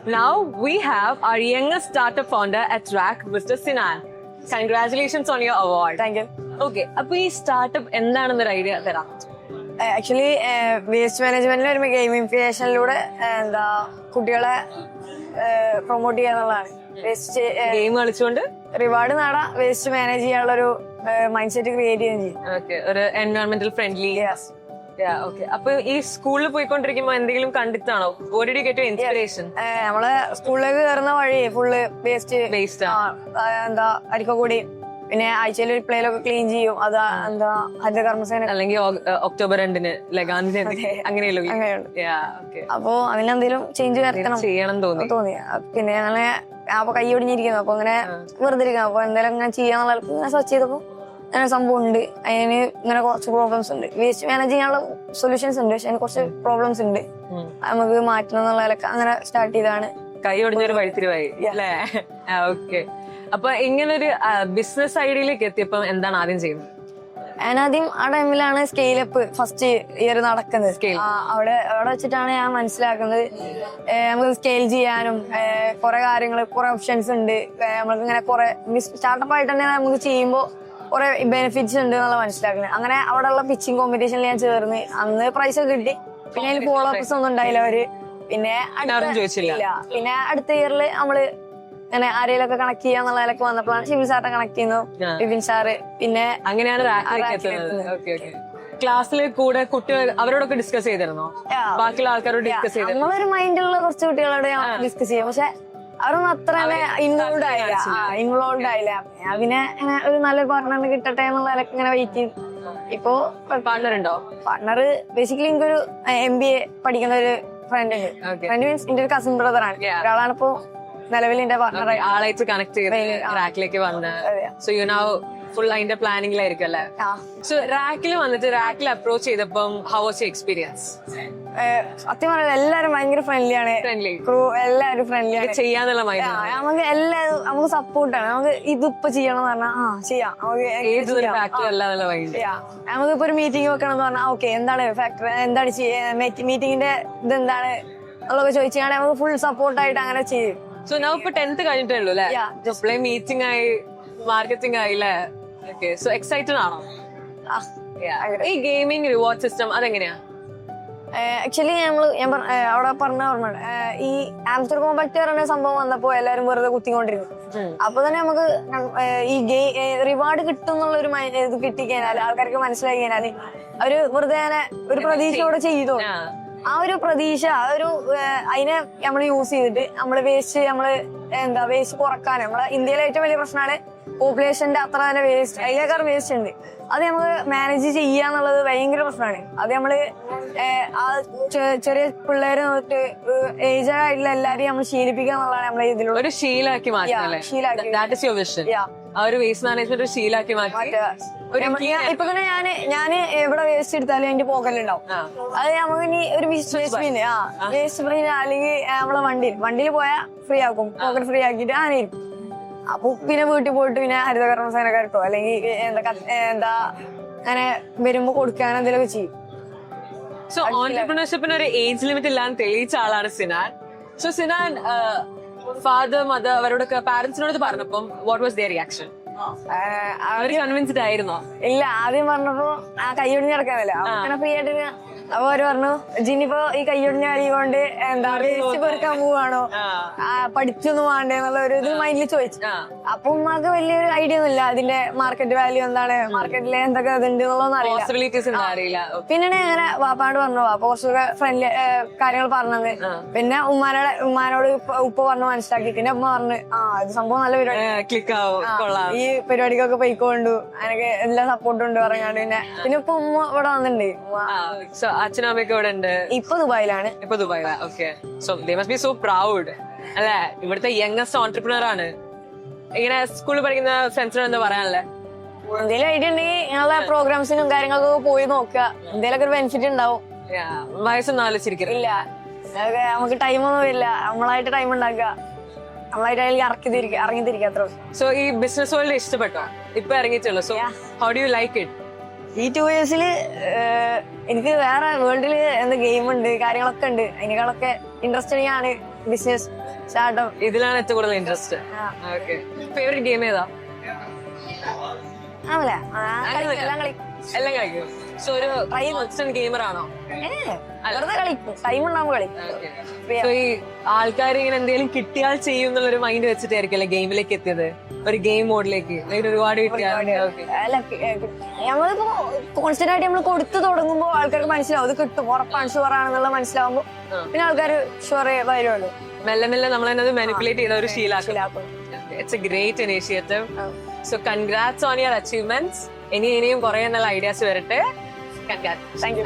Now we have our youngest startup founder at RAC, Mr. Sinan. Congratulations on your award. Thank you. Okay, അപ്പൊ ഈ startup എന്താണെന്നൊരു idea തരാം. Actually waste മാനേജ്മെന്റിൽ ഒരു ഗെയിമിഫിക്കേഷനിലൂടെ എന്താ കുട്ടികളെ promote ചെയ്യാന്നുള്ളതാണ്. Waste game കളിച്ചുകൊണ്ട് reward നേടാം, waste manage ചെയ്യാനുള്ള ഒരു മൈൻഡ് സെറ്റ് ക്രിയേറ്റ് ചെയ്യുകയും ചെയ്യും. ഓക്കെ, ഒരു എൻവയോൺമെന്റൽ ഫ്രണ്ട്ലി. Yes. ഓക്കെ, അപ്പൊ ഈ സ്കൂളിൽ പോയിക്കൊണ്ടിരിക്കുമ്പോ എന്തെങ്കിലും കണ്ടിട്ടാണോ? What did you get your inspiration? നമ്മള് സ്കൂളിലേക്ക് കയറുന്ന വഴി ഫുള്ള് വേസ്റ്റ് Waste ആ. എന്താ അരിക്കക്കൂടി, പിന്നെ ആഴ്ചയിൽ ഒരു പ്ലേലൊക്കെ ക്ലീൻ ചെയ്യും. അത് എന്താ ഹരിത കർമ്മസേന അല്ലെങ്കിൽ ഒക്ടോബർ 2 ഗാന്ധി ജയന്തി അങ്ങനെയല്ലോ. അങ്ങനെയുണ്ട്. ഓക്കെ, അപ്പൊ അതിനെന്തെങ്കിലും ചേഞ്ച് വരുത്തണം ചെയ്യണം തോന്നി. പിന്നെ ഞങ്ങളെ അപ്പൊ കൈ ഒടിഞ്ഞിരിക്കുന്നു. അപ്പൊ അങ്ങനെ വെറുതെ ഇരിക്കണം. അപ്പൊ എന്തെങ്കിലും ഇങ്ങനെ ചെയ്യാന്നുള്ള ഇങ്ങനെ സെർച്ച് ചെയ്തപ്പോ അങ്ങനെ സംഭവം ഉണ്ട്. അതിന് ഇങ്ങനെ കുറച്ച് പ്രോബ്ലംസ് ഉണ്ട്. വേസ്റ്റ് മാനേജ് ചെയ്യാനുള്ള സൊല്യൂഷൻസ് ഉണ്ട്, പക്ഷെ അതിന് കുറച്ച് പ്രോബ്ലംസ് ഉണ്ട്. നമുക്ക് മാറ്റണം എന്നുള്ളതിലൊക്കെ അങ്ങനെ സ്റ്റാർട്ട് ചെയ്താണ്. കൈ ഒടിഞ്ഞൊരു വഴിത്തിരിവായി അല്ലേ? ഓക്കെ, അപ്പൊ ഇങ്ങനൊരു ബിസിനസ് ഐഡിയയിലേക്ക് എത്തിയപ്പോ എന്താണ് ആദ്യം ചെയ്യുന്നത്? ഞാനാദ്യം ആ ടൈമിലാണ് സ്കെയിലപ്പ് ഫസ്റ്റ് ഇയർ നടക്കുന്നത്. അവിടെ വെച്ചിട്ടാണ് ഞാൻ മനസ്സിലാക്കുന്നത് നമുക്ക് സ്കെയിൽ ചെയ്യാനും കുറെ കാര്യങ്ങൾ, കുറെ ഓപ്ഷൻസ് ഉണ്ട്. നമ്മൾക്ക് ഇങ്ങനെ കുറെ സ്റ്റാർട്ടപ്പ് ആയിട്ട് തന്നെ നമുക്ക് ചെയ്യുമ്പോൾ കുറെ ബെനിഫിറ്റ്സ് ഉണ്ട് എന്നുള്ള മനസ്സിലാക്കുന്നത്. അങ്ങനെ അവിടെയുള്ള പിച്ചിങ് കോമ്പറ്റീഷനിൽ ഞാൻ ചേർന്ന് അന്ന് പ്രൈസ് ഒക്കെ കിട്ടി. പിന്നെ അതിൽ ഫോളോ അപ്സ് ഒന്നും ഉണ്ടായില്ല അവര്. പിന്നെ പിന്നെ അടുത്ത ഇയറിൽ നമ്മള് അങ്ങനെ ആരെയൊക്കെ കണക്ട് ചെയ്യാന്നുള്ളതിലൊക്കെ വന്നപ്പോഴാണ് ഷിബിൻ സാറിനെ കണക്ട് ചെയ്യുന്നു, വിപിൻ സാറ്. പിന്നെ അങ്ങനെയാണ് ക്ലാസ്സിൽ കൂടെ കുട്ടികൾ അവരോടൊക്കെ ഡിസ്കസ് ചെയ്തിരുന്നോ? ബാക്കിയുള്ള ആൾക്കാരോട് ഡിസ്കസ് ചെയ്തു? നമ്മളൊരു മൈൻഡിലുള്ള കുറച്ച് കുട്ടികളോട് ഡിസ്കസ് ചെയ്യും, പക്ഷെ അവരൊന്നും അത്ര ഇൻവോൾവ് ആയില്ല. പിന്നെ അങ്ങനെ ഒരു നല്ല പാർട്ണറിന് കിട്ടട്ടെ എന്നുള്ളതിലൊക്കെ ഇങ്ങനെ വെയിറ്റ് ചെയ്യും. ഇപ്പോ പാർട്ണർ ഉണ്ടോ? പാർട്ണർ ബേസിക്കലി എനിക്കൊരു MBA പഠിക്കുന്ന ഒരു ഫ്രണ്ട് ഉണ്ട്. ഫ്രണ്ട് മീൻസ് എന്റെ ഒരു കസിൻ ബ്രദർ ആണ്. ഒരാളാണ് ഇപ്പോ നിലവിൽ എന്റെ പാർട്ണർ. ആളായിട്ട് കണക്ട് ചെയ്ത് റാക്കിലേക്ക് വന്ന് സോ യു നൗ ഫുൾ അതിന്റെ പ്ലാനിങ്ങിലായിരിക്കും അല്ലേ? സോ റാക്കിൽ വന്നിട്ട് റാക്കിൽ അപ്രോച്ച് ചെയ്തപ്പം ഹൗ വാസ് യുവർ എക്സ്പീരിയൻസ്? സത്യം പറഞ്ഞാൽ എല്ലാരും ഭയങ്കര ഫ്രണ്ട്ലിയാണ്. ക്രൂ എല്ലാരും ഫ്രണ്ട്ലിയാണ്. ചെയ്യാന്നുള്ള മൈൻഡ് നമുക്ക് എല്ലാരും നമുക്ക് സപ്പോർട്ടാണ്. നമുക്ക് ഇതിപ്പോ ചെയ്യണം എന്ന് പറഞ്ഞാൽ ചെയ്യാം. നമുക്കിപ്പോ ഒരു മീറ്റിംഗ് വെക്കണം എന്ന് പറഞ്ഞാൽ ഓക്കെ എന്താണ് ഫാക്ടർ, എന്താണ് മീറ്റിംഗിന്റെ ഇതെന്താണ് എന്നുള്ളതൊക്കെ ചോദിച്ചാൽ നമുക്ക് ഫുൾ സപ്പോർട്ടായിട്ട് അങ്ങനെ ചെയ്യും. സോ നൗ ഇപ്പൊ 10th കഴിഞ്ഞിട്ടേ ഉള്ളൂ അല്ലേ? മീറ്റിംഗ് ആയി, മാർക്കറ്റിംഗ് ആയില്ലേ? ഓക്കെ, സോ എക്സൈറ്റഡ് ആണോ? ഈ ഗെയിമിംഗ് റിവാർഡ് സിസ്റ്റം അതെങ്ങനെയാ? ആക്ച്വലി ഞാൻ അവിടെ പറഞ്ഞ ഓർമ്മ, ഈ ആംസ്റ്റർ കോമ്പാക്ട് പറയുന്ന സംഭവം വന്നപ്പോ എല്ലാരും വെറുതെ കുത്തിക്കൊണ്ടിരുന്നു. അപ്പൊ തന്നെ നമുക്ക് ഈ റിവാർഡ് കിട്ടും എന്നുള്ള ഒരു ഇത് കിട്ടിക്കഴിഞ്ഞാൽ ആൾക്കാർക്ക് മനസ്സിലാക്കി കഴിഞ്ഞാല് അവര് വെറുതെ ഒരു പ്രതീക്ഷയോടെ ചെയ്തോ. ആ ഒരു പ്രതീക്ഷ അതിനെ നമ്മൾ യൂസ് ചെയ്തിട്ട് നമ്മള് വേസ്റ്റ് കുറക്കാൻ. നമ്മളെ ഇന്ത്യയിലെ ഏറ്റവും വലിയ പ്രശ്നമാണ് പോപ്പുലേഷന്റെ അത്ര തന്നെ വേസ്റ്റ്, അതിനേക്കാൾ വേസ്റ്റ് ഉണ്ട്. അത് നമുക്ക് മാനേജ് ചെയ്യാന്നുള്ളത് ഭയങ്കര പ്രശ്നമാണ്. അത് നമ്മള് ചെറിയ പിള്ളേര് നോക്കിട്ട് ഏജ് ആയിട്ടുള്ള എല്ലാരെയും നമ്മൾ ശീലിപ്പിക്കുക എന്നുള്ളതാണ് നമ്മളെ ഇതിലുള്ള ഒരു ശീലാക്കി മാറ്റാൻ. വേസ്റ്റ് മാനേജ്മെന്റ് ശീലാക്കി മാറ്റി. ഇപ്പൊ തന്നെ ഞാന് എവിടെ വേസ്റ്റ് എടുത്താലും എന്റെ പോക്കലുണ്ടാവും. അത് നമുക്ക് ഇനി ഒരു വേസ്റ്റ് ബിന്ന് വേസ്റ്റ് ബിന്ന് അല്ലെങ്കിൽ നമ്മളെ വണ്ടിയിൽ പോയാൽ ഫ്രീ ആക്കും, പോക്കറ്റ് ഫ്രീ ആക്കിയിട്ട് അങ്ങനെ ഇരിക്കും. അപ്പൊ പിന്നെ വീട്ടിൽ പോയിട്ട് പിന്നെ ഹരിത കർമ്മസേനക്കാർക്കോ അല്ലെങ്കിൽ എന്താ അങ്ങനെ വരുമ്പോ കൊടുക്കാൻ എന്തെങ്കിലുമൊക്കെ ചെയ്യും. സോ ഓൺട്രപ്രണർഷിപ്പിന് ഒരു ഏജ് ലിമിറ്റ് ഇല്ലാന്ന് തെളിയിച്ച ആളാണ് Sinan. So Sinan father mother അവരോടൊക്കെ പാരന്റ്സിനോട് പറഞ്ഞപ്പം വാട്ട് വാസ് ദിയർ റിയാക്ഷൻ? അവര് കൺവിൻസ്ഡ് ആയിരുന്നോ? ഇല്ല, ആദ്യം പറഞ്ഞപ്പോ ആ കൈയൊടിഞ്ഞ് നടക്കാനല്ലോ അങ്ങനെ ഫ്രീ ആയിട്ട്. അപ്പൊ അവര് പറഞ്ഞു ജിനിപ്പോ ഈ കൈയൊടിഞ്ഞ കൈ കൊണ്ട് എന്താ വേസ്റ്റ് പെറുക്കാൻ പോവാണോ, പഠിച്ചൊന്നും വേണ്ടേ എന്നുള്ള ഒരു ഇത് മൈൻഡിൽ ചോദിച്ചു. അപ്പൊ ഉമ്മാക്ക് വലിയൊരു ഐഡിയ ഒന്നും ഇല്ല അതിന്റെ മാർക്കറ്റ് വാല്യൂ എന്താണ്, മാർക്കറ്റിലെ എന്തൊക്കെ അതുണ്ട് എന്നുള്ളതൊന്നും അറിയില്ല. പിന്നീട് അങ്ങനെ വാപ്പാണ്ട് പറഞ്ഞു, അപ്പൊ കുറച്ചൊക്കെ ഫ്രണ്ട്ലി കാര്യങ്ങൾ പറഞ്ഞത്. പിന്നെ ഉമ്മാനോട് ഉപ്പ പറഞ്ഞു മനസ്സിലാക്കി. പിന്നെ ഉമ്മ പറഞ്ഞു ഇത് സംഭവം നല്ല പരിപാടി, ഈ പരിപാടിക്കൊക്കെ പോയിക്കൊണ്ടു, അതിനൊക്കെ എല്ലാ സപ്പോർട്ടും ഉണ്ട് പറഞ്ഞാണ്ട്. പിന്നെ ഇപ്പൊ ഉമ്മ ഇവിടെ വന്നിട്ടുണ്ട്. അച്ഛനും അമ്മയൊക്കെ ഇവിടെ ഉണ്ട്. ഇപ്പൊ ദുബായിലാണ്. Okay, so they must be so proud അല്ലെ? ഇവിടുത്തെ യങ്ങസ്റ്റ് ഓൺട്രപ്രണർ ആണ്. ഇങ്ങനെ സ്കൂളിൽ പഠിക്കുന്ന ഫ്രണ്ട്സിനോട് എന്താ പറയാനല്ലേ? എന്തെങ്കിലും ഐഡിയ ഉണ്ടെങ്കിൽ ഞങ്ങളെ പ്രോഗ്രാംസിനും കാര്യങ്ങൾക്കൊക്കെ പോയി നോക്കുക. എന്തെങ്കിലുമൊക്കെ ഒരു ബെനിഫിറ്റ് ഉണ്ടാവും. വയസ്സൊന്നും ആലോചിച്ചിരിക്കില്ല. ഇല്ല, നമുക്ക് ടൈമൊന്നും വരില്ല. നമ്മളായിട്ട് ടൈം ഉണ്ടാക്കുക, നമ്മളായിട്ട് അതിൽ ഇറങ്ങിത്തിരിക്കുക. സോ ഈ ബിസിനസ് വേൾഡ് ഇഷ്ടപ്പെട്ടോ? ഇപ്പൊ ഇറങ്ങിയിട്ടുള്ളൂ. So how do you like it? ഈ 2 years എനിക്ക് വേറെ വേൾഡില് എന്താ ഗെയിം ഉണ്ട്, കാര്യങ്ങളൊക്കെ ഉണ്ട്. അതിനേക്കാളൊക്കെ ഇൻട്രസ്റ്റിംഗ് ആണ് ബിസിനസ് സ്റ്റാർട്ടപ്പ്. ഇതിലാണ് ഏറ്റവും കൂടുതൽ ഇൻട്രസ്റ്റ്. ഓക്കെ, ഫേവറേറ്റ് ഗെയിം ഏതാ? ആണല്ലേ? എല്ലാം കളിക്കും. എല്ലാം കളിക്കും. സോ ഒരു കോൺസ്റ്റന്റ് ഗെയിമർ ആണോ? വെറുതെ കളിക്കും, ടൈം ഉണ്ടാകുമ്പോൾ കളിക്കും. സോ ഈ ആൾക്കാർ ഇങ്ങനെ എന്തെങ്കിലും കിട്ടിയാൽ ചെയ്യും എന്നുള്ളൊരു മൈൻഡ് വെച്ചിട്ടായിരിക്കും ഗെയിമിലേക്ക് എത്തിയത്, ഒരു ഗെയിം മോഡിലേക്ക് ഒരുപാട് കിട്ടിയാൽ? അല്ല, നമ്മളിപ്പോ കോൺസ്റ്റന്റ് ആയിട്ട് നമ്മൾ കൊടുത്തു തുടങ്ങുമ്പോ ആൾക്കാർക്ക് മനസ്സിലാവും അത് കിട്ടും, ഉറപ്പാണ്, ഷുവർ ആണെന്നുള്ള മനസ്സിലാവുമ്പോ പിന്നെ ആൾക്കാർ ഷുവർ വരുമല്ലോ. മെല്ലെ മെല്ലെ നമ്മൾ തന്നെ അത് മാനിപ്പുലേറ്റ് ചെയ്ത ഒരു ശീലാക്കും. It's a great initiative. So congrats on your achievements. ഇനിയും കുറെ നല്ല ഐഡിയാസ് വരട്ടെ. കൺഗ്രാറ്റ്സ്. Thank U.